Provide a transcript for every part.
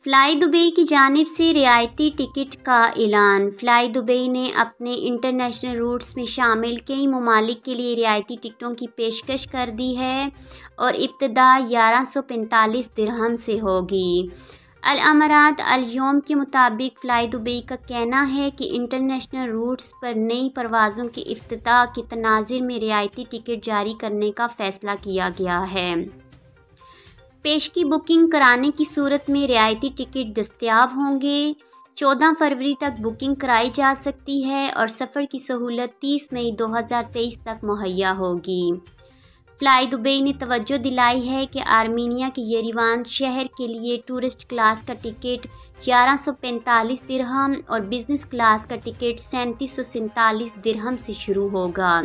Fly Dubai की जानिब से रियायती टिकट का ऐलान। फ़्लाई दुबई ने अपने इंटरनेशनल रूट्स में शामिल कई ममालिक के लिए रियायती टिकटों की पेशकश कर दी है और इब्तिदा 1145 दिरहम से होगी। अल अमारात अल यौम के मुताबिक फ़्लाई दुबई का कहना है कि इंटरनेशनल रूट्स पर नई परवाज़ों के इफ्तिताह के तनाज़ुर में रियायती टिकट जारी करने का फ़ैसला किया गया है। पेशगी बुकिंग कराने की सूरत में रियायती टिकट दस्तयाब होंगे। 14 फरवरी तक बुकिंग कराई जा सकती है और सफ़र की सहूलत 30 मई 2023 तक मुहैया होगी। फ़्लाई दुबई ने तवज्जो दिलाई है कि आर्मीनिया के येरेवान शहर के लिए टूरिस्ट क्लास का टिकट 1145 दिरहम और बिज़नेस क्लास का टिकट 3747 दिरहम से शुरू होगा।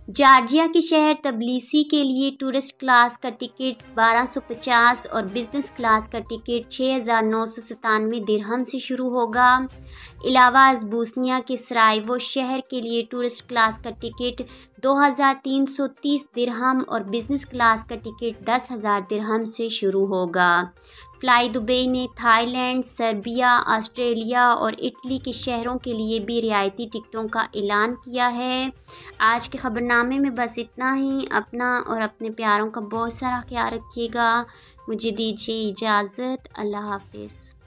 जॉर्जिया के शहर तबिलिसी के लिए टूरिस्ट क्लास का टिकट 1250 और बिज़नेस क्लास का टिकट 6997 दिरहम से शुरू होगा। इलावा बोस्निया के सरायवो शहर के लिए टूरिस्ट क्लास का टिकट 2330 दिरहम और बिज़नेस क्लास का टिकट 10,000 दिरहम से शुरू होगा। फ़्लाई दुबई ने थाईलैंड, सर्बिया, ऑस्ट्रेलिया और इटली के शहरों के लिए भी रियायती टिकटों का ऐलान किया है। आज के ख़बरनामे में बस इतना ही। अपना और अपने प्यारों का बहुत सारा ख्याल रखिएगा। मुझे दीजिए इजाज़त। अल्लाह हाफ़िज़।